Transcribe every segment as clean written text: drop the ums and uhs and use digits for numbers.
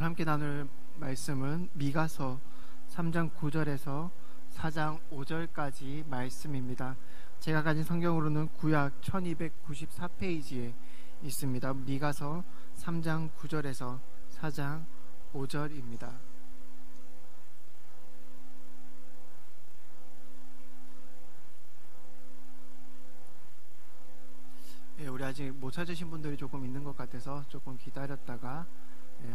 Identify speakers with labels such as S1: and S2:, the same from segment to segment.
S1: 오늘 함께 나눌 말씀은 미가서 3장 9절에서 4장 5절까지 말씀입니다. 제가 가진 성경으로는 구약 1294페이지에 있습니다. 미가서 3장 9절에서 4장 5절입니다. 우리 아직 못 찾으신 분들이 조금 있는 것 같아서 조금 기다렸다가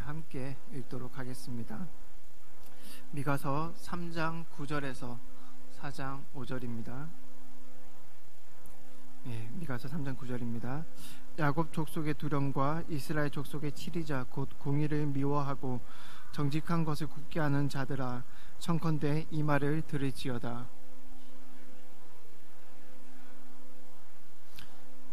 S1: 함께 읽도록 하겠습니다. 미가서 3장 9절에서 4장 5절입니다. 미가서 3장 9절입니다. 야곱 족속의 두령과 이스라엘 족속의 치리자 곧 공의를 미워하고 정직한 것을 굳게 하는 자들아, 청컨대 이 말을 들을지어다.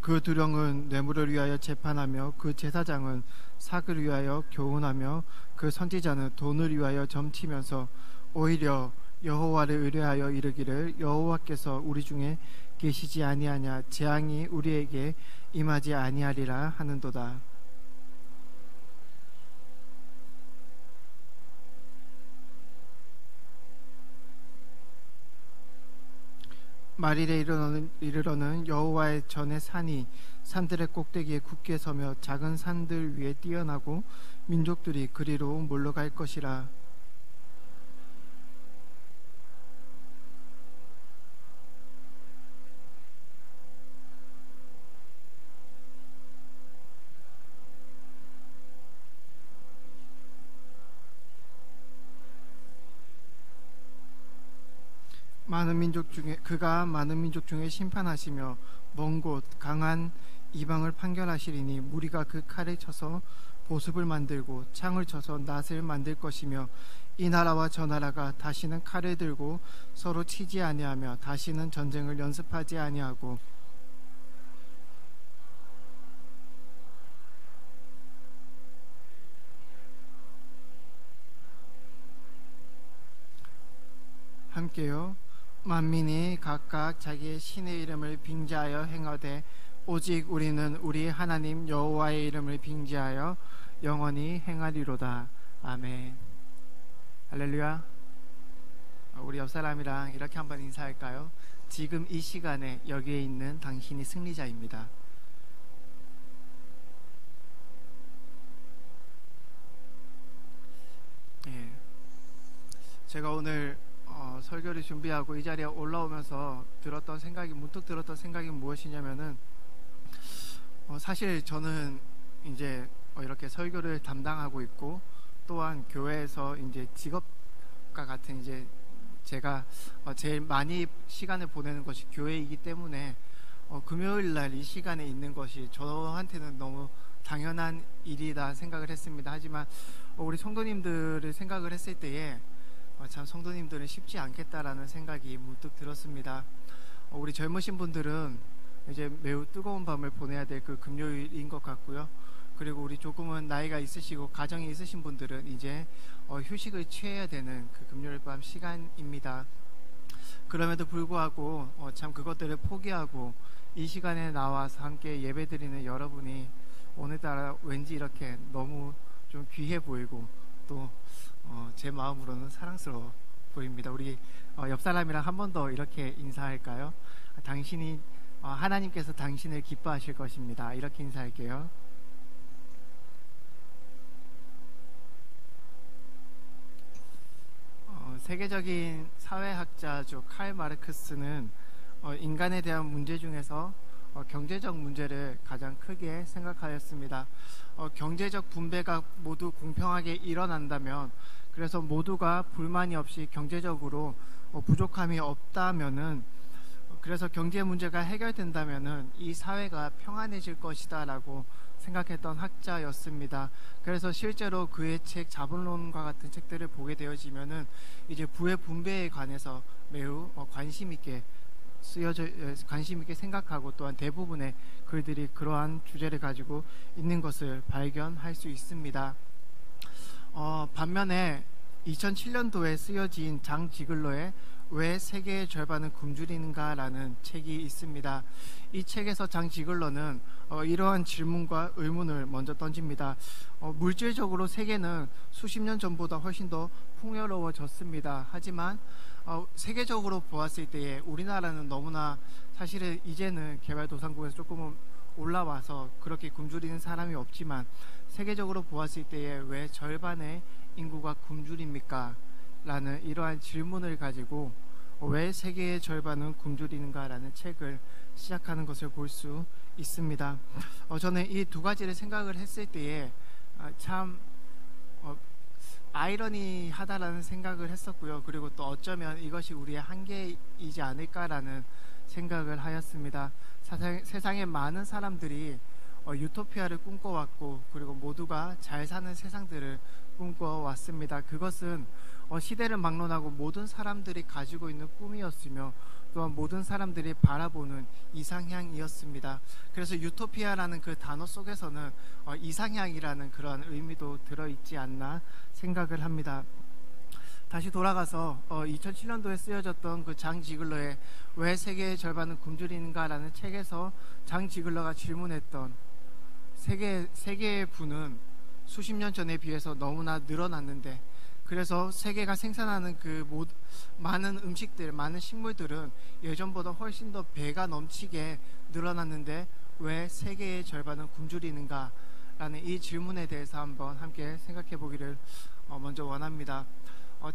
S1: 그 두령은 뇌물을 위하여 재판하며 그 제사장은 삭을 위하여 교훈하며 그 선지자는 돈을 위하여 점치면서 오히려 여호와를 의뢰하여 이르기를 여호와께서 우리 중에 계시지 아니하냐, 재앙이 우리에게 임하지 아니하리라 하는도다. 말일에 이르러는 여호와의 전의 산이 산들의 꼭대기에 굳게 서며 작은 산들 위에 뛰어나고 민족들이 그리로 몰려갈 것이라. 그가 많은 민족 중에 심판하시며 먼 곳 강한 이방을 판결하시리니 무리가 그 칼을 쳐서 보습을 만들고 창을 쳐서 낫을 만들 것이며 이 나라와 저 나라가 다시는 칼을 들고 서로 치지 아니하며 다시는 전쟁을 연습하지 아니하고 함께요. 만민이 각각 자기의 신의 이름을 빙자하여 행하되 오직 우리는 우리 하나님 여호와의 이름을 빙자하여 영원히 행하리로다. 아멘. 할렐루야. 우리 옆 사람이랑 이렇게 한번 인사할까요? 지금 이 시간에 여기에 있는 당신이 승리자입니다. 제가 오늘 설교를 준비하고 이 자리에 올라오면서 문득 들었던 생각이 무엇이냐면은 사실 저는 이제 이렇게 설교를 담당하고 있고 또한 교회에서 이제 직업과 같은 이제 제가 제일 많이 시간을 보내는 것이 교회이기 때문에 금요일 날 이 시간에 있는 것이 저한테는 너무 당연한 일이다 생각을 했습니다. 하지만 우리 성도님들을 생각을 했을 때에 참 성도님들은 쉽지 않겠다라는 생각이 문득 들었습니다. 우리 젊으신 분들은 이제 매우 뜨거운 밤을 보내야 될 그 금요일인 것 같고요. 그리고 우리 조금은 나이가 있으시고 가정이 있으신 분들은 이제 휴식을 취해야 되는 그 금요일 밤 시간입니다. 그럼에도 불구하고 참 그것들을 포기하고 이 시간에 나와서 함께 예배드리는 여러분이 오늘따라 왠지 이렇게 너무 좀 귀해 보이고 또 제 마음으로는 사랑스러워 보입니다. 우리 옆 사람이랑 한 번 더 이렇게 인사할까요? 하나님께서 당신을 기뻐하실 것입니다. 이렇게 인사할게요. 세계적인 사회학자죠 칼 마르크스는 인간에 대한 문제 중에서 경제적 문제를 가장 크게 생각하였습니다. 경제적 분배가 모두 공평하게 일어난다면, 그래서 모두가 불만이 없이 경제적으로 부족함이 없다면은, 그래서 경제 문제가 해결된다면은 이 사회가 평안해질 것이다 라고 생각했던 학자였습니다. 그래서 실제로 그의 책 자본론과 같은 책들을 보게 되어지면은 이제 부의 분배에 관해서 매우 관심 있게 생각하고 또한 대부분의 글들이 그러한 주제를 가지고 있는 것을 발견할 수 있습니다. 반면에 2007년도에 쓰여진 장 지글러의 왜 세계의 절반은 굶주리는가라는 책이 있습니다. 이 책에서 장 지글러는 이러한 질문과 의문을 먼저 던집니다. 물질적으로 세계는 수십 년 전보다 훨씬 더 풍요로워졌습니다. 하지만 세계적으로 보았을 때에 우리나라는 너무나 사실은 이제는 개발도상국에서 조금은 올라와서 그렇게 굶주리는 사람이 없지만 세계적으로 보았을 때에 왜 절반의 인구가 굶주립니까? 라는 이러한 질문을 가지고 왜 세계의 절반은 굶주리는가 라는 책을 시작하는 것을 볼 수 있습니다. 저는 이 두 가지를 생각을 했을 때에 참 아이러니하다라는 생각을 했었고요. 그리고 또 어쩌면 이것이 우리의 한계이지 않을까라는 생각을 하였습니다. 세상에 많은 사람들이 유토피아를 꿈꿔왔고 그리고 모두가 잘 사는 세상들을 꿈꿔왔습니다. 그것은 시대를 막론하고 모든 사람들이 가지고 있는 꿈이었으며 또한 모든 사람들이 바라보는 이상향이었습니다. 그래서 유토피아라는 그 단어 속에서는 이상향이라는 그런 의미도 들어있지 않나 생각을 합니다. 다시 돌아가서 2007년도에 쓰여졌던 그 장 지글러의 왜 세계의 절반은 굶주리는가라는 책에서 장 지글러가 질문했던 세계의 부는 수십 년 전에 비해서 너무나 늘어났는데 그래서 세계가 생산하는 그 많은 음식들, 많은 식물들은 예전보다 훨씬 더 배가 넘치게 늘어났는데 왜 세계의 절반은 굶주리는가 라는 이 질문에 대해서 한번 함께 생각해 보기를 먼저 원합니다.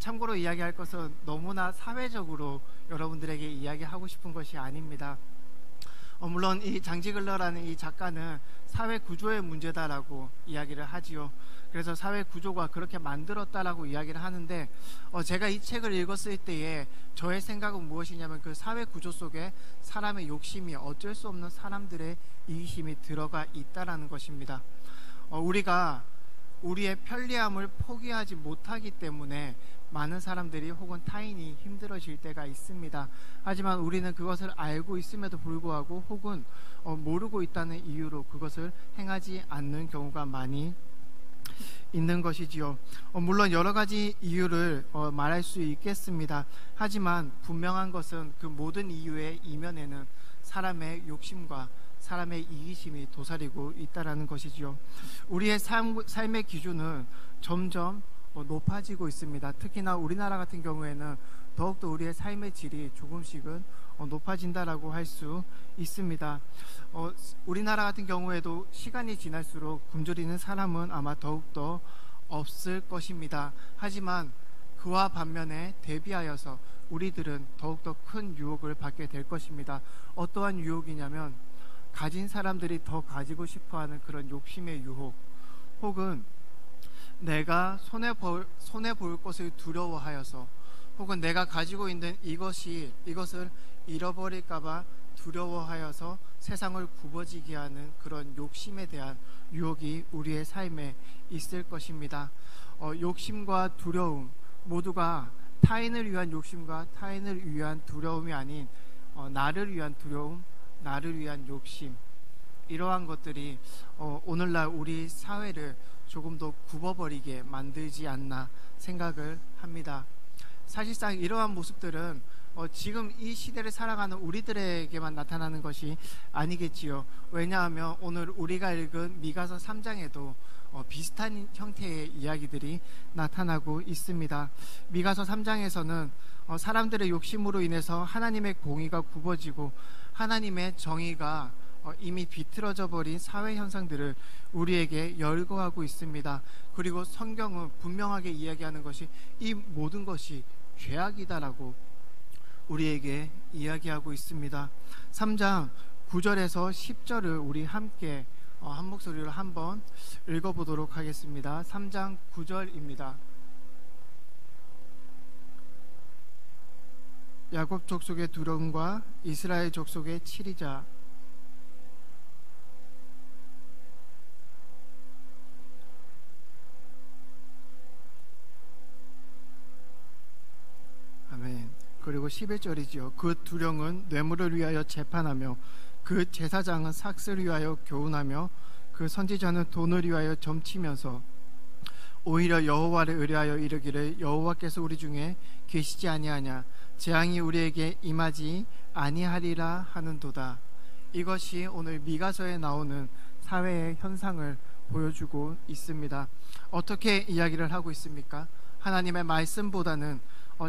S1: 참고로 이야기할 것은 너무나 사회적으로 여러분들에게 이야기하고 싶은 것이 아닙니다. 물론 이 장지글러라는 이 작가는 사회 구조의 문제다라고 이야기를 하지요. 그래서 사회 구조가 그렇게 만들었다라고 이야기를 하는데 제가 이 책을 읽었을 때에 저의 생각은 무엇이냐면 그 사회 구조 속에 사람의 욕심이 어쩔 수 없는 사람들의 이기심이 들어가 있다라는 것입니다. 우리가 우리의 편리함을 포기하지 못하기 때문에 많은 사람들이 혹은 타인이 힘들어질 때가 있습니다. 하지만 우리는 그것을 알고 있음에도 불구하고 혹은 모르고 있다는 이유로 그것을 행하지 않는 경우가 많이 있는 것이지요. 물론 여러 가지 이유를 말할 수 있겠습니다. 하지만 분명한 것은 그 모든 이유의 이면에는 사람의 욕심과 사람의 이기심이 도사리고 있다라는 것이지요. 우리의 삶의 기준은 점점 높아지고 있습니다. 특히나 우리나라 같은 경우에는 더욱더 우리의 삶의 질이 조금씩은 높아진다라고 할 수 있습니다. 우리나라 같은 경우에도 시간이 지날수록 굶주리는 사람은 아마 더욱더 없을 것입니다. 하지만 그와 반면에 대비하여서 우리들은 더욱더 큰 유혹을 받게 될 것입니다. 어떠한 유혹이냐면 가진 사람들이 더 가지고 싶어하는 그런 욕심의 유혹, 혹은 내가 손해볼 것을 두려워하여서, 혹은 내가 가지고 있는 이것을 잃어버릴까봐 두려워하여서 세상을 굽어지게 하는 그런 욕심에 대한 유혹이 우리의 삶에 있을 것입니다. 욕심과 두려움 모두가 타인을 위한 욕심과 타인을 위한 두려움이 아닌 나를 위한 두려움, 나를 위한 욕심, 이러한 것들이 오늘날 우리 사회를 조금 더 굽어버리게 만들지 않나 생각을 합니다. 사실상 이러한 모습들은 지금 이 시대를 살아가는 우리들에게만 나타나는 것이 아니겠지요. 왜냐하면 오늘 우리가 읽은 미가서 3장에도 비슷한 형태의 이야기들이 나타나고 있습니다. 미가서 3장에서는 사람들의 욕심으로 인해서 하나님의 공의가 굽어지고 하나님의 정의가 이미 비틀어져 버린 사회 현상들을 우리에게 열거하고 있습니다. 그리고 성경은 분명하게 이야기하는 것이 이 모든 것이 죄악이다라고 우리에게 이야기하고 있습니다. 3장 9절에서 10절을 우리 함께 한 목소리로 한번 읽어보도록 하겠습니다. 3장 9절입니다. 야곱 족속의 두려움과 이스라엘 족속의 치리자, 아멘. 그리고 11절이지요. 그 두령은 뇌물을 위하여 재판하며 그 제사장은 삭슬을 위하여 교훈하며 그 선지자는 돈을 위하여 점치면서 오히려 여호와를 의뢰하여 이르기를 여호와께서 우리 중에 계시지 아니하냐, 재앙이 우리에게 임하지 아니하리라 하는도다. 이것이 오늘 미가서에 나오는 사회의 현상을 보여주고 있습니다. 어떻게 이야기를 하고 있습니까? 하나님의 말씀보다는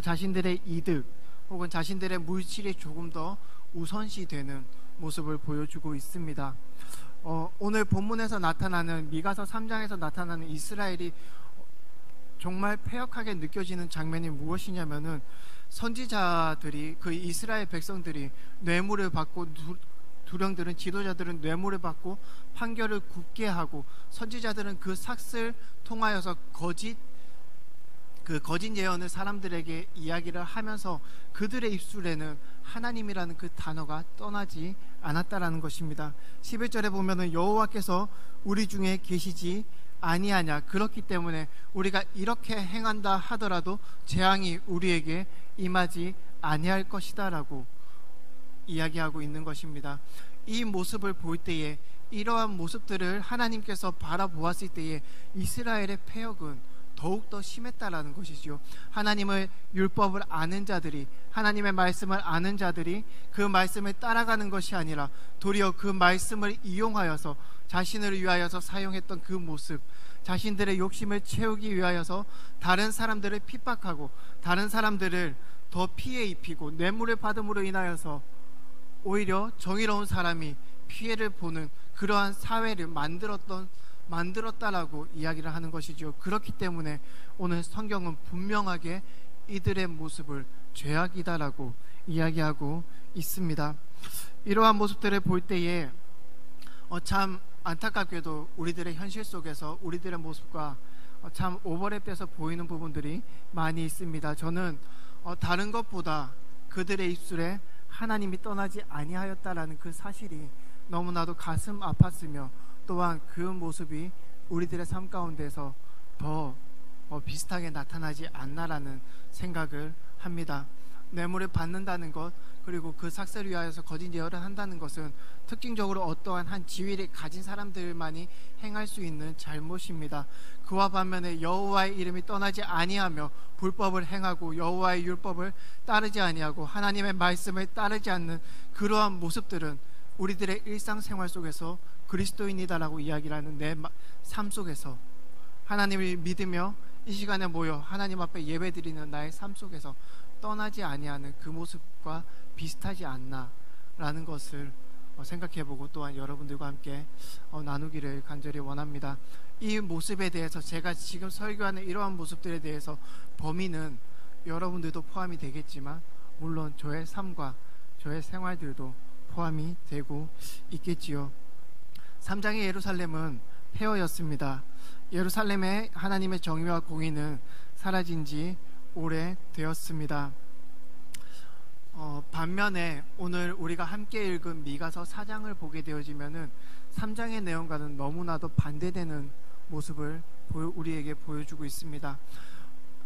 S1: 자신들의 이득 혹은 자신들의 물질이 조금 더 우선시되는 모습을 보여주고 있습니다. 오늘 본문에서 나타나는 미가서 3장에서 나타나는 이스라엘이 정말 패역하게 느껴지는 장면이 무엇이냐면은 선지자들이, 그 이스라엘 백성들이 뇌물을 받고, 두령들은, 지도자들은 뇌물을 받고 판결을 굽게 하고, 선지자들은 그 삭슬 통하여서 거짓 예언을 사람들에게 이야기를 하면서 그들의 입술에는 하나님이라는 그 단어가 떠나지 않았다라는 것입니다. 11절에 보면은 여호와께서 우리 중에 계시지 아니하냐, 그렇기 때문에 우리가 이렇게 행한다 하더라도 재앙이 우리에게 임하지 아니할 것이다 라고 이야기하고 있는 것입니다. 이 모습을 볼 때에, 이러한 모습들을 하나님께서 바라보았을 때에 이스라엘의 패역은 더욱더 심했다라는 것이죠. 하나님의 율법을 아는 자들이, 하나님의 말씀을 아는 자들이 그 말씀을 따라가는 것이 아니라 도리어 그 말씀을 이용하여서 자신을 위하여서 사용했던 그 모습, 자신들의 욕심을 채우기 위하여서 다른 사람들을 핍박하고 다른 사람들을 더 피해 입히고 뇌물을 받음으로 인하여서 오히려 정의로운 사람이 피해를 보는 그러한 사회를 만들었다라고 이야기를 하는 것이죠. 그렇기 때문에 오늘 성경은 분명하게 이들의 모습을 죄악이다라고 이야기하고 있습니다. 이러한 모습들을 볼 때에 참 안타깝게도 우리들의 현실 속에서 우리들의 모습과 참 오버랩돼서 보이는 부분들이 많이 있습니다. 저는 다른 것보다 그들의 입술에 하나님이 떠나지 아니하였다라는 그 사실이 너무나도 가슴 아팠으며, 또한 그 모습이 우리들의 삶 가운데서 더 비슷하게 나타나지 않나라는 생각을 합니다. 뇌물을 받는다는 것, 그리고 그 삭슬을 위하여서 거짓 예언을 한다는 것은 특징적으로 어떠한 한 지위를 가진 사람들만이 행할 수 있는 잘못입니다. 그와 반면에 여호와의 이름이 떠나지 아니하며 불법을 행하고 여호와의 율법을 따르지 아니하고 하나님의 말씀을 따르지 않는 그러한 모습들은 우리들의 일상생활 속에서 그리스도인이다라고 이야기를 하는 내 삶 속에서, 하나님을 믿으며 이 시간에 모여 하나님 앞에 예배드리는 나의 삶 속에서 떠나지 아니하는 그 모습과 비슷하지 않나라는 것을 생각해보고 또한 여러분들과 함께 나누기를 간절히 원합니다. 이 모습에 대해서, 제가 지금 설교하는 이러한 모습들에 대해서 범인은 여러분들도 포함이 되겠지만 물론 저의 삶과 저의 생활들도 포함이 되고 있겠지요. 3장의 예루살렘은 폐허였습니다. 예루살렘의 하나님의 정의와 공의는 사라진 지 오래되었습니다. 반면에 오늘 우리가 함께 읽은 미가서 4장을 보게 되어지면은 3장의 내용과는 너무나도 반대되는 모습을 우리에게 보여주고 있습니다.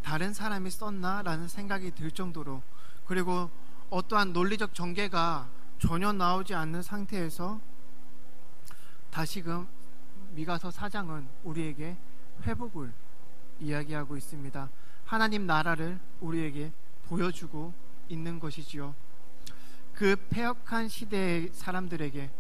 S1: 다른 사람이 썼나? 라는 생각이 들 정도로, 그리고 어떠한 논리적 전개가 전혀 나오지 않는 상태에서 다시금 미가서 4장은 우리에게 회복을 이야기하고 있습니다. 하나님 나라를 우리에게 보여주고 있는 것이지요. 그 패역한 시대의 사람들에게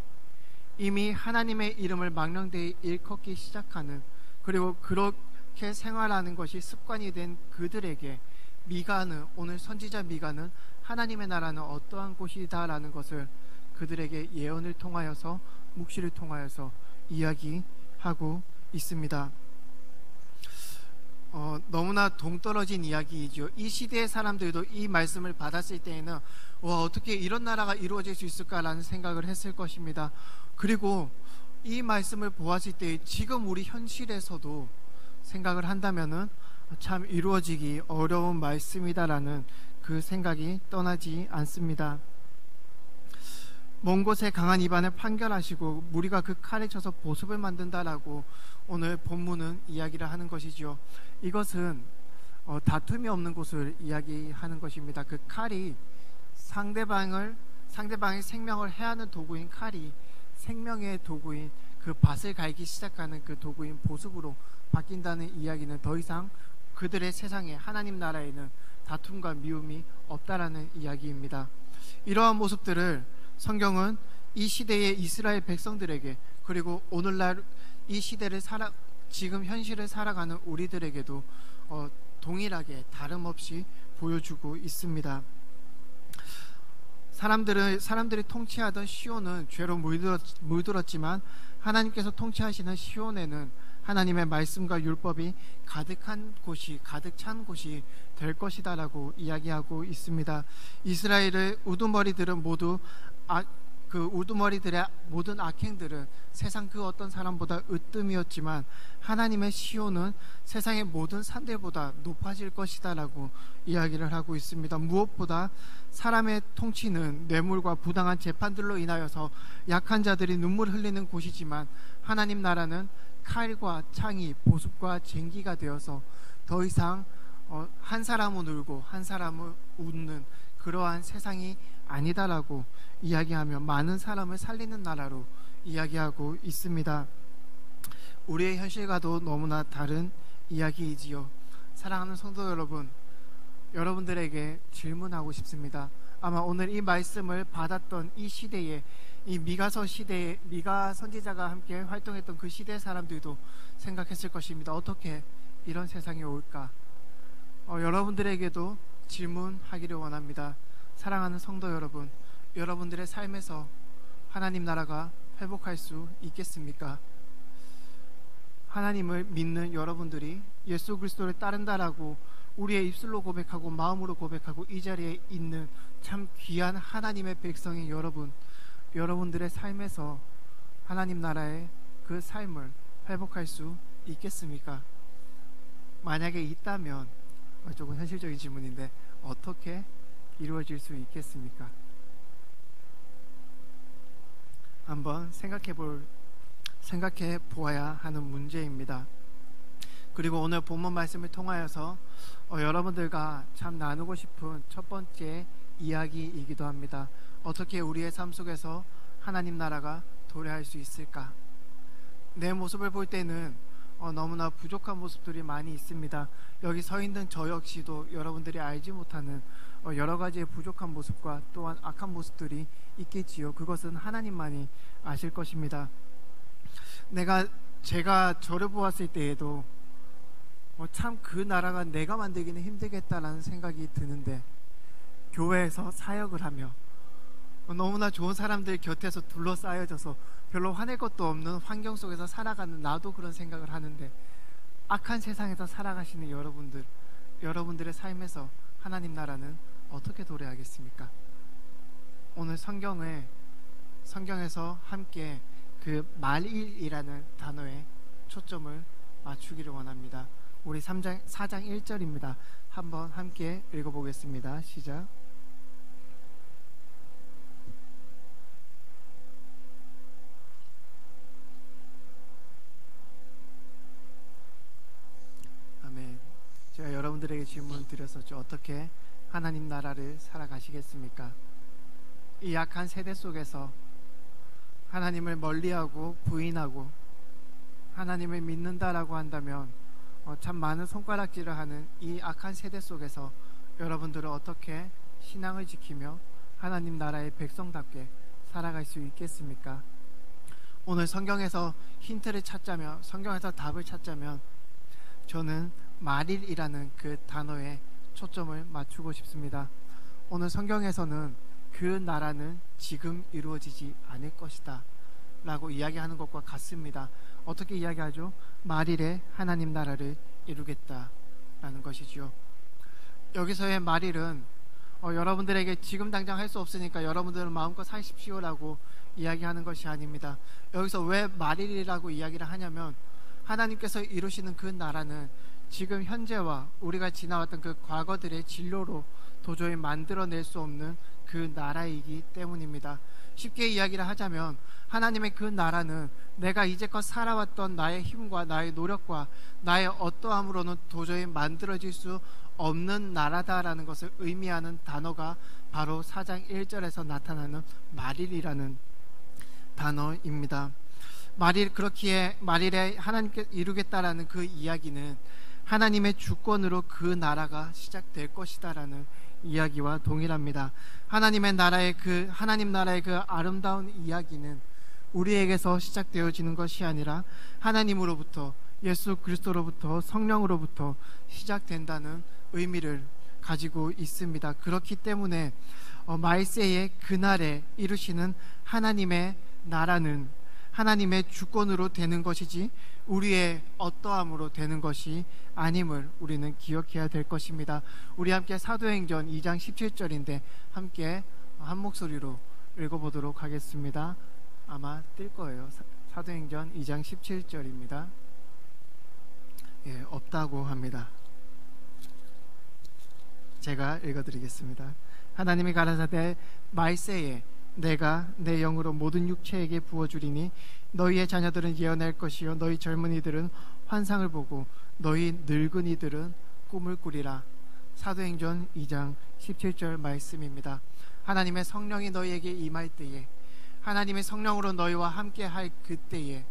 S1: 이미 하나님의 이름을 망령되이 일컫기 시작하는, 그리고 그렇게 생활하는 것이 습관이 된 그들에게 미가는, 오늘 선지자 미가는 하나님의 나라는 어떠한 곳이다라는 것을 그들에게 예언을 통하여서, 묵시를 통하여서 이야기하고 있습니다. 너무나 동떨어진 이야기이죠. 이 시대의 사람들도 이 말씀을 받았을 때에는 어떻게 이런 나라가 이루어질 수 있을까라는 생각을 했을 것입니다. 그리고 이 말씀을 보았을 때 지금 우리 현실에서도 생각을 한다면은 참 이루어지기 어려운 말씀이다라는 그 생각이 떠나지 않습니다. 먼 곳에 강한 이반을 판결하시고 무리가 그 칼에 쳐서 보습을 만든다라고 오늘 본문은 이야기를 하는 것이죠. 이것은 다툼이 없는 곳을 이야기하는 것입니다. 그 칼이 상대방의 생명을 해하는 도구인 칼이 생명의 도구인 그 밭을 갈기 시작하는 그 도구인 보습으로 바뀐다는 이야기는 더 이상 그들의 세상에, 하나님 나라에는 다툼과 미움이 없다라는 이야기입니다. 이러한 모습들을 성경은 이 시대의 이스라엘 백성들에게, 그리고 오늘날 이 시대를 지금 현실을 살아가는 우리들에게도 동일하게 다름없이 보여주고 있습니다. 사람들이 통치하던 시온은 죄로 물들었지만 하나님께서 통치하시는 시온에는 하나님의 말씀과 율법이 가득 찬 곳이 될 것이다 라고 이야기하고 있습니다. 이스라엘의 우두머리들은 모두 그 우두머리들의 모든 악행들은 세상 그 어떤 사람보다 으뜸이었지만 하나님의 시온은 세상의 모든 산들보다 높아질 것이다 라고 이야기를 하고 있습니다. 무엇보다 사람의 통치는 뇌물과 부당한 재판들로 인하여서 약한 자들이 눈물 흘리는 곳이지만 하나님 나라는 칼과 창이 보습과 쟁기가 되어서 더 이상 한 사람은 울고 한 사람은 웃는 그러한 세상이 아니다라고 이야기하며 많은 사람을 살리는 나라로 이야기하고 있습니다. 우리의 현실과도 너무나 다른 이야기이지요. 사랑하는 성도 여러분, 여러분들에게 질문하고 싶습니다. 아마 오늘 이 말씀을 받았던 이 시대에, 이 미가 선지자가 함께 활동했던 그 시대 사람들도 생각했을 것입니다. 어떻게 이런 세상이 올까? 여러분들에게도 질문하기를 원합니다. 사랑하는 성도 여러분, 여러분들의 삶에서 하나님 나라가 회복할 수 있겠습니까? 하나님을 믿는 여러분들이 예수 그리스도를 따른다라고 우리의 입술로 고백하고 마음으로 고백하고 이 자리에 있는 참 귀한 하나님의 백성인 여러분들의 삶에서 하나님 나라의 그 삶을 회복할 수 있겠습니까? 만약에 있다면, 조금 현실적인 질문인데 어떻게 이루어질 수 있겠습니까? 한번 생각해 보아야 하는 문제입니다. 그리고 오늘 본문 말씀을 통하여서 여러분들과 참 나누고 싶은 첫 번째 이야기이기도 합니다. 어떻게 우리의 삶 속에서 하나님 나라가 도래할 수 있을까? 내 모습을 볼 때는 너무나 부족한 모습들이 많이 있습니다. 여기 서 있는 저 역시도 여러분들이 알지 못하는 여러 가지의 부족한 모습과 또한 악한 모습들이 있겠지요. 그것은 하나님만이 아실 것입니다. 제가 저를 보았을 때에도 참 그 나라가 내가 만들기는 힘들겠다라는 생각이 드는데, 교회에서 사역을 하며 너무나 좋은 사람들 곁에서 둘러싸여져서 별로 화낼 것도 없는 환경 속에서 살아가는 나도 그런 생각을 하는데, 악한 세상에서 살아가시는 여러분들의 삶에서 하나님 나라는 어떻게 도래하겠습니까? 오늘 성경에서 함께 그 말일이라는 단어에 초점을 맞추기를 원합니다. 우리 4장 1절입니다. 한번 함께 읽어보겠습니다. 시작. 아멘. 제가 여러분들에게 질문 드렸었죠. 어떻게 하나님 나라를 살아가시겠습니까? 이 약한 세대 속에서 하나님을 멀리하고 부인하고 하나님을 믿는다라고 한다면 참 많은 손가락질을 하는 이 악한 세대 속에서 여러분들은 어떻게 신앙을 지키며 하나님 나라의 백성답게 살아갈 수 있겠습니까? 오늘 성경에서 힌트를 찾자면, 성경에서 답을 찾자면 저는 말일이라는 그 단어에 초점을 맞추고 싶습니다. 오늘 성경에서는 그 나라는 지금 이루어지지 않을 것이다 라고 이야기하는 것과 같습니다. 어떻게 이야기하죠? 말일에 하나님 나라를 이루겠다라는 것이지요. 여기서의 말일은 여러분들에게 지금 당장 할 수 없으니까 여러분들은 마음껏 사십시오라고 이야기하는 것이 아닙니다. 여기서 왜 말일이라고 이야기를 하냐면, 하나님께서 이루시는 그 나라는 지금 현재와 우리가 지나왔던 그 과거들의 진로로 도저히 만들어낼 수 없는 그 나라이기 때문입니다. 쉽게 이야기를 하자면 하나님의 그 나라는 내가 이제껏 살아왔던 나의 힘과 나의 노력과 나의 어떠함으로는 도저히 만들어질 수 없는 나라다라는 것을 의미하는 단어가 바로 4장 1절에서 나타나는 말일이라는 단어입니다. 그렇기에 말일에 하나님께 이루겠다라는 그 이야기는 하나님의 주권으로 그 나라가 시작될 것이다라는 이야기와 동일합니다. 하나님 나라의 그 아름다운 이야기는 우리에게서 시작되어지는 것이 아니라 하나님으로부터, 예수 그리스도로부터, 성령으로부터 시작된다는 의미를 가지고 있습니다. 그렇기 때문에 말세의 그날에 이루시는 하나님의 나라는 하나님의 주권으로 되는 것이지 우리의 어떠함으로 되는 것이 아님을 우리는 기억해야 될 것입니다. 우리 함께 사도행전 2장 17절인데 함께 한 목소리로 읽어보도록 하겠습니다. 아마 뜰 거예요. 사도행전 2장 17절입니다. 없다고 합니다. 제가 읽어드리겠습니다. 하나님이 가라사대 말세에 내가 내 영으로 모든 육체에게 부어주리니 너희의 자녀들은 예언할 것이요 너희 젊은이들은 환상을 보고 너희 늙은이들은 꿈을 꾸리라. 사도행전 2장 17절 말씀입니다. 하나님의 성령이 너희에게 임할 때에, 하나님의 성령으로 너희와 함께 할 그때에,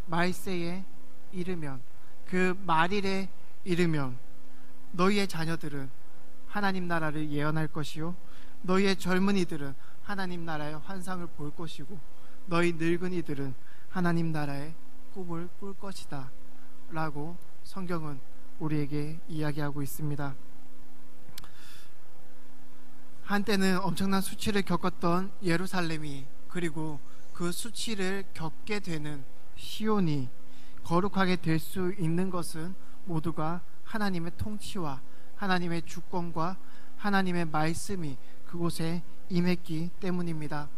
S1: 말세에 이르면, 그 말일에 이르면 너희의 자녀들은 하나님 나라를 예언할 것이요 너희의 젊은이들은 하나님 나라의 환상을 볼 것이고 너희 늙은이들은 하나님 나라의 꿈을 꿀 것이다 라고 성경은 우리에게 이야기하고 있습니다. 한때는 엄청난 수치를 겪었던 예루살렘이, 그리고 그 수치를 겪게 되는 시온이 거룩하게 될 수 있는 것은 모두가 하나님의 통치와 하나님의 주권과 하나님의 말씀이 그곳에 임했기 때문입니다.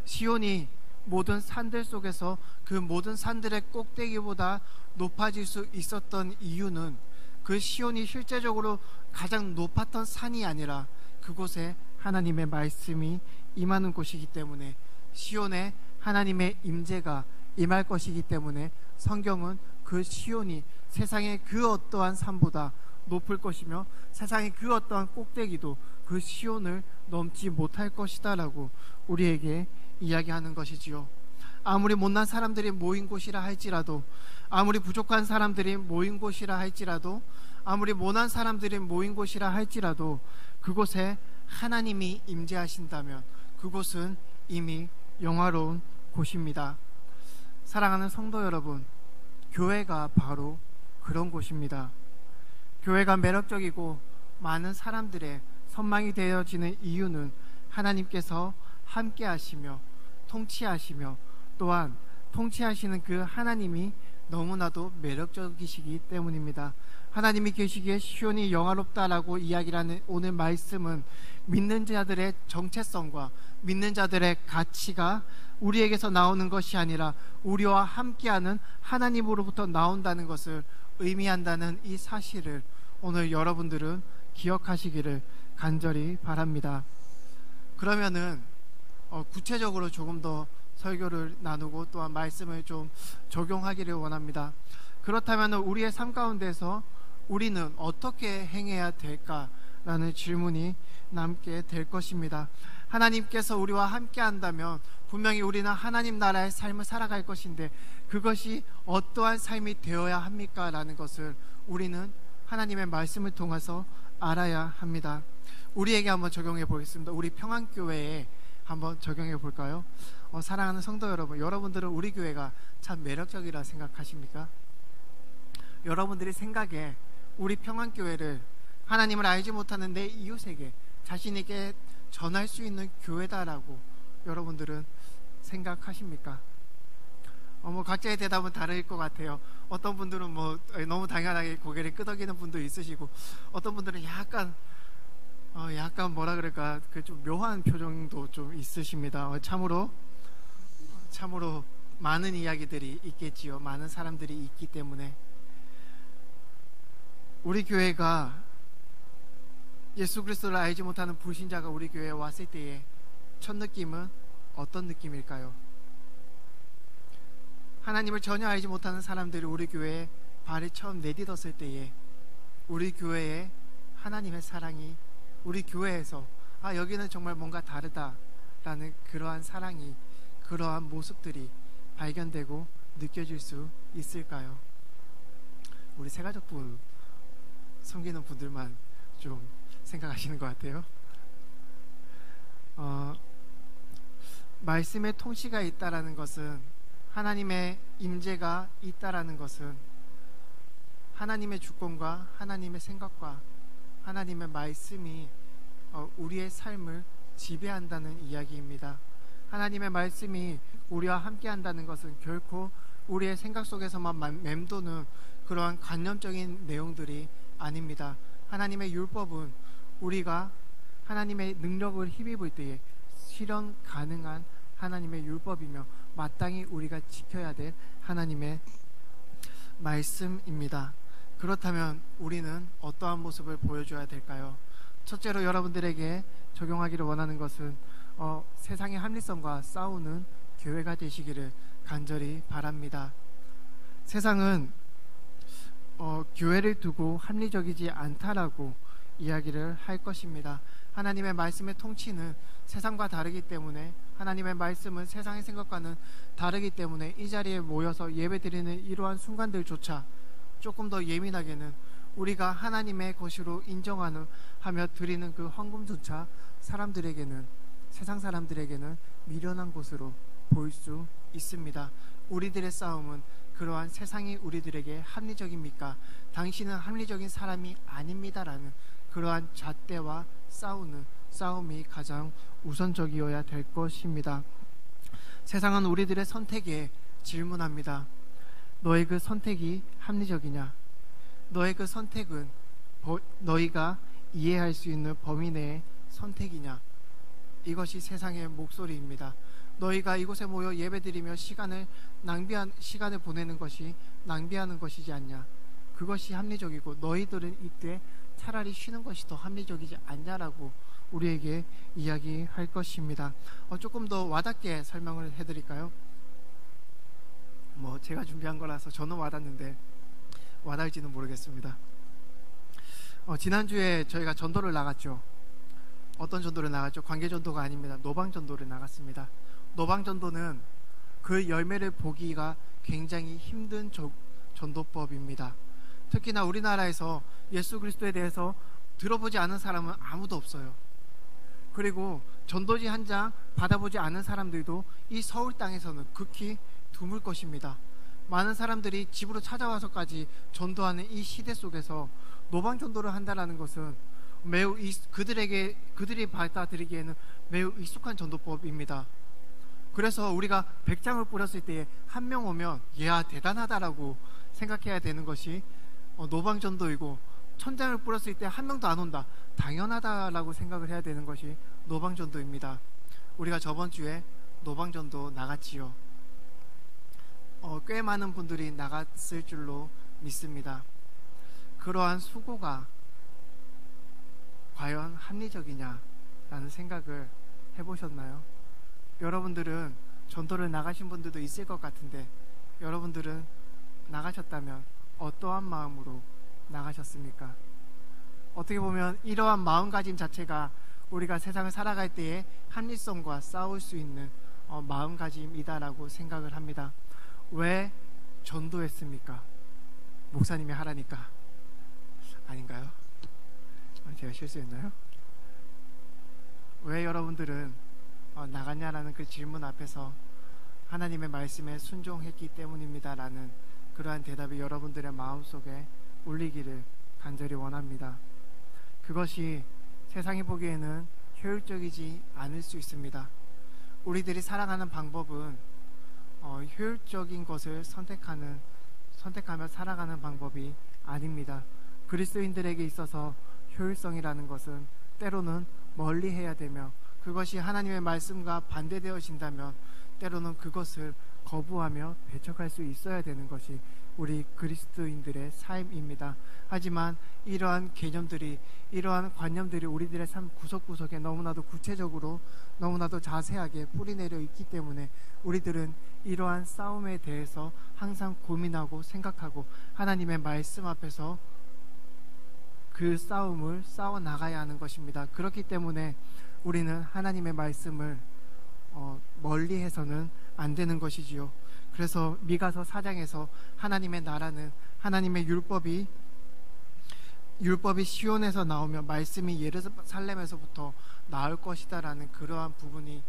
S1: 시온이 모든 산들 속에서 그 모든 산들의 꼭대기보다 높아질 수 있었던 이유는 그 시온이 실제적으로 가장 높았던 산이 아니라 그곳에 하나님의 말씀이 임하는 곳이기 때문에, 시온에 하나님의 임재가 임할 것이기 때문에 성경은 그 시온이 세상의 그 어떠한 산보다 높을 것이며 세상의 그 어떠한 꼭대기도 그 시온을 넘지 못할 것이다 라고 우리에게 이야기하는 것이지요. 아무리 못난 사람들이 모인 곳이라 할지라도, 아무리 부족한 사람들이 모인 곳이라 할지라도, 아무리 모난 사람들이 모인 곳이라 할지라도 그곳에 하나님이 임재하신다면 그곳은 이미 영화로운 곳입니다. 사랑하는 성도 여러분, 교회가 바로 그런 곳입니다. 교회가 매력적이고 많은 사람들의 선망이 되어지는 이유는 하나님께서 함께 하시며 통치하시며 또한 통치하시는 그 하나님이 너무나도 매력적이시기 때문입니다. 하나님이 계시기에 시온이 영화롭다라고 이야기를 하는 오늘 말씀은 믿는 자들의 정체성과 믿는 자들의 가치가 우리에게서 나오는 것이 아니라 우리와 함께하는 하나님으로부터 나온다는 것을 의미한다는 이 사실을 오늘 여러분들은 기억하시기를 간절히 바랍니다. 그러면은 구체적으로 조금 더 설교를 나누고 또한 말씀을 좀 적용하기를 원합니다. 그렇다면 우리의 삶 가운데서 우리는 어떻게 행해야 될까라는 질문이 남게 될 것입니다. 하나님께서 우리와 함께 한다면 분명히 우리는 하나님 나라의 삶을 살아갈 것인데 그것이 어떠한 삶이 되어야 합니까? 라는 것을 우리는 하나님의 말씀을 통해서 알아야 합니다. 우리에게 한번 적용해 보겠습니다. 우리 평안교회에 한번 적용해 볼까요? 사랑하는 성도 여러분, 여러분들은 우리 교회가 참 매력적이라 생각하십니까? 여러분들이 생각에 우리 평안교회를 하나님을 알지 못하는 내 이웃에게 자신에게 전할 수 있는 교회다라고 여러분들은 생각하십니까? 각자의 대답은 다를 것 같아요. 어떤 분들은 너무 당연하게 고개를 끄덕이는 분도 있으시고, 어떤 분들은 약간 뭐라 그럴까, 그 좀 묘한 표정도 좀 있으십니다. 참으로 많은 이야기들이 있겠지요. 많은 사람들이 있기 때문에. 우리 교회가 예수 그리스도를 알지 못하는 불신자가 우리 교회에 왔을 때의 첫 느낌은 어떤 느낌일까요? 하나님을 전혀 알지 못하는 사람들이 우리 교회에 발을 처음 내딛었을 때에 우리 교회에 하나님의 사랑이, 우리 교회에서 여기는 정말 뭔가 다르다라는 그러한 사랑이, 그러한 모습들이 발견되고 느껴질 수 있을까요? 우리 새가족부 섬기는 분들만 좀 생각하시는 것 같아요. 말씀의 통치가 있다라는 것은, 하나님의 임재가 있다라는 것은 하나님의 주권과 하나님의 생각과 하나님의 말씀이 우리의 삶을 지배한다는 이야기입니다. 하나님의 말씀이 우리와 함께 한다는 것은 결코 우리의 생각 속에서만 맴도는 그러한 관념적인 내용들이 아닙니다. 하나님의 율법은 우리가 하나님의 능력을 힘입을 때에 실현 가능한 하나님의 율법이며 마땅히 우리가 지켜야 될 하나님의 말씀입니다. 그렇다면 우리는 어떠한 모습을 보여줘야 될까요? 첫째로 여러분들에게 적용하기를 원하는 것은 세상의 합리성과 싸우는 교회가 되시기를 간절히 바랍니다. 세상은 교회를 두고 합리적이지 않다라고 이야기를 할 것입니다. 하나님의 말씀의 통치는 세상과 다르기 때문에, 하나님의 말씀은 세상의 생각과는 다르기 때문에 이 자리에 모여서 예배드리는 이러한 순간들조차 조금 더 예민하게는 우리가 하나님의 것으로 인정하며 드리는 그 헌금조차 사람들에게는, 세상 사람들에게는 미련한 곳으로 보일 수 있습니다. 우리들의 싸움은 그러한 세상이 우리들에게 합리적입니까? 당신은 합리적인 사람이 아닙니다라는 그러한 잣대와 싸움이 가장 우선적이어야 될 것입니다. 세상은 우리들의 선택에 질문합니다. 너의 그 선택이 합리적이냐? 너의 그 선택은 너희가 이해할 수 있는 범위 내의 선택이냐? 이것이 세상의 목소리입니다. 너희가 이곳에 모여 예배드리며 시간을 보내는 것이 낭비하는 것이지 않냐? 그것이 합리적이고 너희들은 이때 차라리 쉬는 것이 더 합리적이지 않냐라고 우리에게 이야기할 것입니다. 조금 더 와닿게 설명을 해드릴까요? 제가 준비한 거라서 저는 와닿는데 와닿을지는 모르겠습니다. 지난주에 저희가 전도를 나갔죠. 어떤 전도를 나갔죠? 관계전도가 아닙니다. 노방전도를 나갔습니다. 노방전도는 그 열매를 보기가 굉장히 힘든 전도법입니다. 특히나 우리나라에서 예수 그리스도에 대해서 들어보지 않은 사람은 아무도 없어요. 그리고 전도지 한 장 받아보지 않은 사람들도 이 서울 땅에서는 극히 드물 것입니다. 많은 사람들이 집으로 찾아와서까지 전도하는 이 시대 속에서 노방 전도를 한다라는 것은 매우 그들이 받아들이기에는 매우 익숙한 전도법입니다. 그래서 우리가 100장을 뿌렸을 때에 한 명 오면 이야 대단하다라고 생각해야 되는 것이 노방 전도이고, 1000장을 뿌렸을 때 한 명도 안 온다, 당연하다라고 생각을 해야 되는 것이 노방 전도입니다. 우리가 저번 주에 노방 전도 나갔지요. 꽤 많은 분들이 나갔을 줄로 믿습니다. 그러한 수고가 과연 합리적이냐라는 생각을 해보셨나요? 여러분들은 전도를 나가신 분들도 있을 것 같은데, 여러분들은 나가셨다면 어떠한 마음으로 나가셨습니까? 어떻게 보면 이러한 마음가짐 자체가 우리가 세상을 살아갈 때에 합리성과 싸울 수 있는 마음가짐이다라고 생각을 합니다. 왜 전도했습니까? 목사님이 하라니까. 아닌가요? 제가 실수했나요? 왜 여러분들은 나갔냐라는 그 질문 앞에서 하나님의 말씀에 순종했기 때문입니다라는 그러한 대답이 여러분들의 마음속에 울리기를 간절히 원합니다. 그것이 세상이 보기에는 효율적이지 않을 수 있습니다. 우리들이 살아가는 방법은 효율적인 것을 선택하며 살아가는 방법이 아닙니다. 그리스도인들에게 있어서 효율성이라는 것은 때로는 멀리해야 되며, 그것이 하나님의 말씀과 반대되어진다면 때로는 그것을 거부하며 배척할 수 있어야 되는 것이 우리 그리스도인들의 삶입니다. 하지만 이러한 개념들이, 이러한 관념들이 우리들의 삶 구석구석에 너무나도 구체적으로, 너무나도 자세하게 뿌리내려 있기 때문에 우리들은 이러한 싸움에 대해서 항상 고민하고 생각하고 하나님의 말씀 앞에서 그 싸움을 싸워 나가야 하는 것입니다. 그렇기 때문에 우리는 하나님의 말씀을 멀리해서는 안 되는 것이지요. 그래서 미가서 4장에서 하나님의 나라는, 하나님의 율법이 율법이 시온에서 나오며 말씀이 예루살렘에서부터 나올 것이다라는 그러한 부분이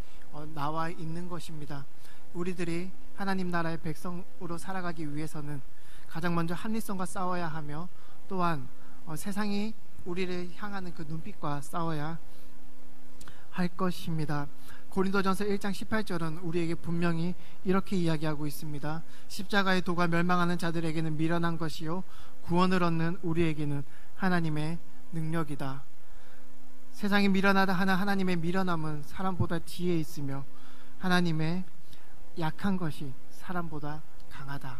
S1: 나와 있는 것입니다. 우리들이 하나님 나라의 백성으로 살아가기 위해서는 가장 먼저 합리성과 싸워야 하며, 또한 세상이 우리를 향하는 그 눈빛과 싸워야 할 것입니다. 고린도전서 1장 18절은 우리에게 분명히 이렇게 이야기하고 있습니다. 십자가의 도가 멸망하는 자들에게는 미련한 것이요 구원을 얻는 우리에게는 하나님의 능력이다. 세상이 미련하다 하는 하나님의 미련함은 사람보다 뒤에 있으며 하나님의 약한 것이 사람보다 강하다.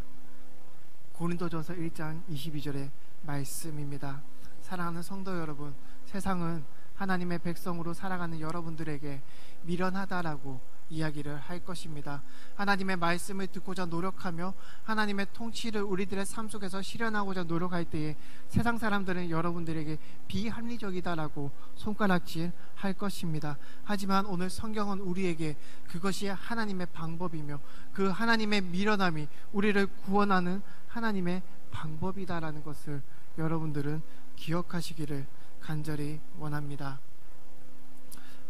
S1: 고린도전서 1장 22절의 말씀입니다. 사랑하는 성도 여러분, 세상은 하나님의 백성으로 살아가는 여러분들에게 미련하다라고 이야기를 할 것입니다. 하나님의 말씀을 듣고자 노력하며 하나님의 통치를 우리들의 삶 속에서 실현하고자 노력할 때에 세상 사람들은 여러분들에게 비합리적이다라고 손가락질 할 것입니다. 하지만 오늘 성경은 우리에게 그것이 하나님의 방법이며 그 하나님의 미련함이 우리를 구원하는 하나님의 방법이다라는 것을 여러분들은 기억하시기를 간절히 원합니다.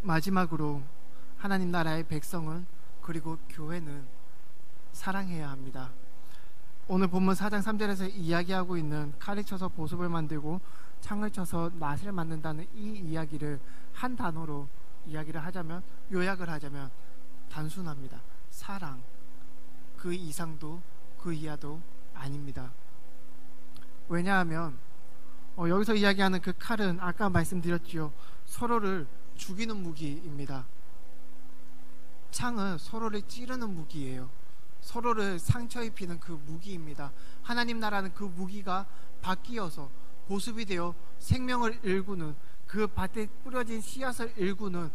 S1: 마지막으로 하나님 나라의 백성은, 그리고 교회는 사랑해야 합니다. 오늘 본문 4장 3절에서 이야기하고 있는 칼을 쳐서 보습을 만들고 창을 쳐서 낫을 만든다는 이 이야기를 한 단어로 이야기를 하자면, 요약을 하자면 단순합니다. 사랑. 그 이상도 그 이하도 아닙니다. 왜냐하면 여기서 이야기하는 그 칼은 아까 말씀드렸지요, 서로를 죽이는 무기입니다. 창은 서로를 찌르는 무기예요. 서로를 상처 입히는 그 무기입니다. 하나님 나라는 그 무기가 바뀌어서 보습이 되어 생명을 일구는, 그 밭에 뿌려진 씨앗을 일구는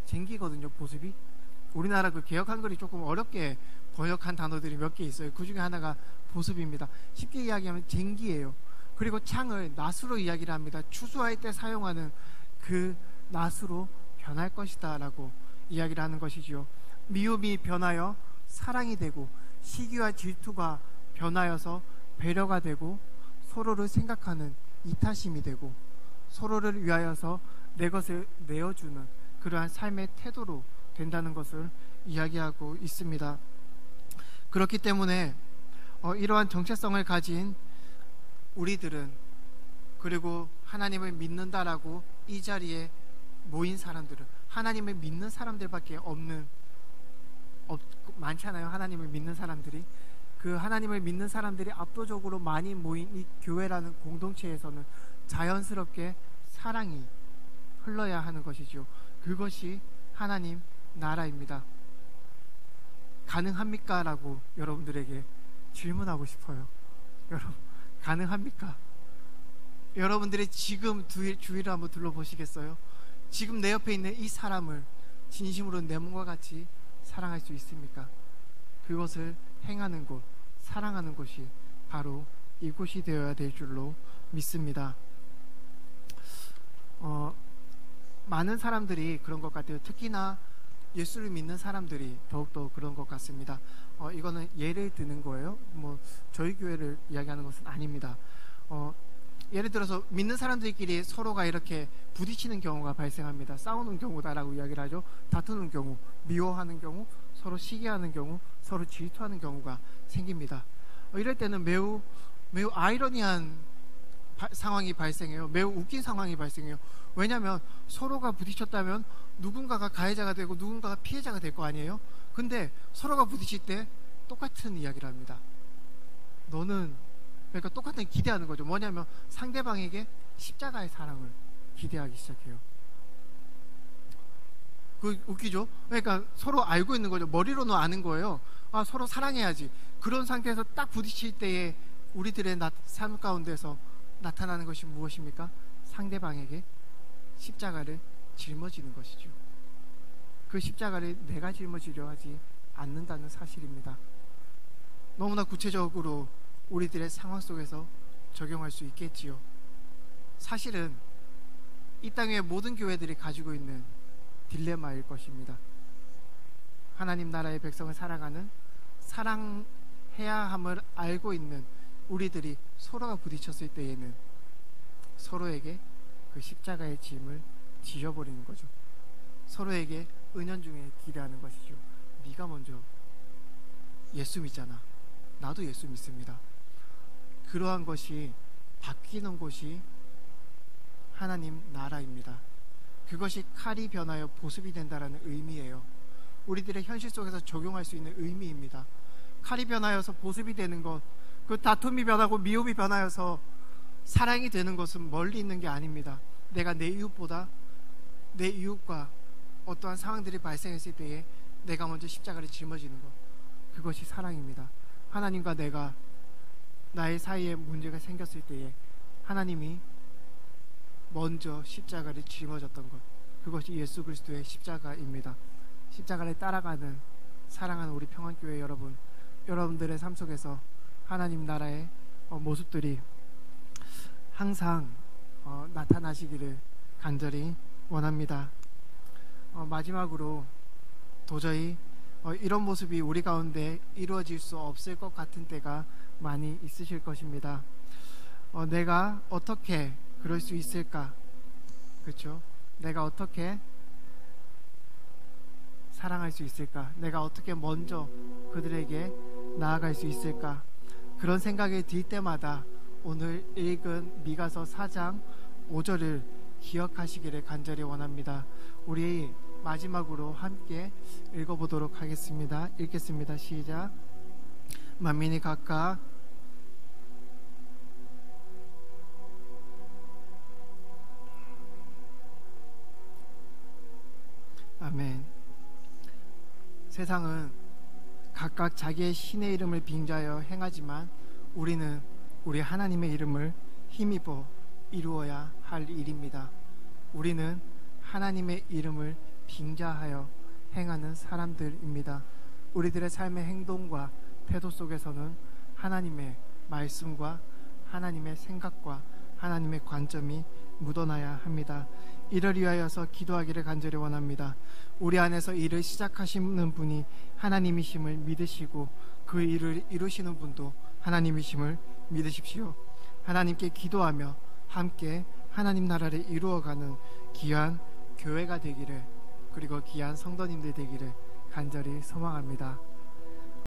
S1: 쟁기거든요. 보습이. 우리나라 그 개역 한글이 조금 어렵게 번역한 단어들이 몇 개 있어요. 그 중에 하나가 보습입니다. 쉽게 이야기하면 쟁기예요. 그리고 창을 낫으로 이야기를 합니다. 추수할 때 사용하는 그 낫으로 변할 것이다 라고 이야기를 하는 것이지요. 미움이 변하여 사랑이 되고, 시기와 질투가 변하여서 배려가 되고, 서로를 생각하는 이타심이 되고, 서로를 위하여서 내 것을 내어주는 그러한 삶의 태도로 된다는 것을 이야기하고 있습니다. 그렇기 때문에 이러한 정체성을 가진 우리들은, 그리고 하나님을 믿는다라고 이 자리에 모인 사람들은, 하나님을 믿는 사람들밖에 많잖아요. 하나님을 믿는 사람들이. 그 하나님을 믿는 사람들이 압도적으로 많이 모인 이 교회라는 공동체에서는 자연스럽게 사랑이 흘러야 하는 것이죠. 그것이 하나님 나라입니다. 가능합니까? 라고 여러분들에게 질문하고 싶어요. 여러분, 가능합니까? 여러분들이 지금 주위를 한번 둘러보시겠어요? 지금 내 옆에 있는 이 사람을 진심으로 내 몸과 같이 사랑할 수 있습니까? 그것을 행하는 곳, 사랑하는 곳이 바로 이곳이 되어야 될 줄로 믿습니다. 많은 사람들이 그런 것 같아요. 특히나 예수를 믿는 사람들이 더욱더 그런 것 같습니다. 이거는 예를 드는 거예요. 저희 교회를 이야기하는 것은 아닙니다. 예를 들어서 믿는 사람들끼리 서로가 이렇게 부딪히는 경우가 발생합니다. 싸우는 경우다라고 이야기를 하죠. 다투는 경우, 미워하는 경우, 서로 시기하는 경우, 서로 질투하는 경우가 생깁니다. 이럴 때는 매우 아이러니한 상황이 발생해요. 매우 웃긴 상황이 발생해요. 왜냐하면 서로가 부딪혔다면 누군가가 가해자가 되고 누군가가 피해자가 될 거 아니에요. 근데 서로가 부딪힐 때 똑같은 이야기를 합니다. 그러니까 똑같은 기대하는 거죠. 뭐냐면 상대방에게 십자가의 사랑을 기대하기 시작해요. 그 웃기죠? 그러니까 서로 알고 있는 거죠. 머리로는 아는 거예요. 서로 사랑해야지. 그런 상태에서 딱 부딪힐 때에 우리들의 삶 가운데서 나타나는 것이 무엇입니까? 상대방에게 십자가를 짊어지는 것이죠. 그 십자가를 내가 짊어지려 하지 않는다는 사실입니다. 너무나 구체적으로 우리들의 상황 속에서 적용할 수 있겠지요. 사실은 이 땅의 모든 교회들이 가지고 있는 딜레마일 것입니다. 하나님 나라의 백성을 사랑하는, 사랑해야 함을 알고 있는 우리들이 서로가 부딪혔을 때에는 서로에게 그 십자가의 짐을 지어버리는 거죠. 서로에게 은연중에 기대하는 것이죠. 네가 먼저 예수 믿잖아. 나도 예수 믿습니다. 그러한 것이 바뀌는 곳이 하나님 나라입니다. 그것이 칼이 변하여 보습이 된다라는 의미예요. 우리들의 현실 속에서 적용할 수 있는 의미입니다. 칼이 변하여서 보습이 되는 것, 그 다툼이 변하고 미움이 변하여서 사랑이 되는 것은 멀리 있는 게 아닙니다. 내가 내 이웃보다 내 이웃과 어떠한 상황들이 발생했을 때에 내가 먼저 십자가를 짊어지는 것, 그것이 사랑입니다. 하나님과 내가 나의 사이에 문제가 생겼을 때에 하나님이 먼저 십자가를 짊어졌던 것, 그것이 예수 그리스도의 십자가입니다. 십자가를 따라가는 사랑하는 우리 평안교회 여러분, 여러분들의 삶 속에서 하나님 나라의 모습들이 항상 나타나시기를 간절히 원합니다. 마지막으로 도저히 이런 모습이 우리 가운데 이루어질 수 없을 것 같은 때가 많이 있으실 것입니다. 내가 어떻게 그럴 수 있을까? 그렇죠? 내가 어떻게 사랑할 수 있을까? 내가 어떻게 먼저 그들에게 나아갈 수 있을까? 그런 생각이 들 때마다 오늘 읽은 미가서 4장 5절을 기억하시기를 간절히 원합니다. 우리 마지막으로 함께 읽어보도록 하겠습니다. 읽겠습니다. 시작. 만민이 각각 아멘. 세상은 각각 자기의 신의 이름을 빙자하여 행하지만 우리는 우리 하나님의 이름을 힘입어 이루어야 할 일입니다. 우리는 하나님의 이름을 빙자하여 행하는 사람들입니다. 우리들의 삶의 행동과 태도 속에서는 하나님의 말씀과 하나님의 생각과 하나님의 관점이 묻어나야 합니다. 이를 위하여서 기도하기를 간절히 원합니다. 우리 안에서 일을 시작하시는 분이 하나님이심을 믿으시고 그 일을 이루시는 분도 하나님이심을 믿으십시오. 하나님께 기도하며 함께 하나님 나라를 이루어가는 귀한 교회가 되기를, 그리고 귀한 성도님들 되기를 간절히 소망합니다.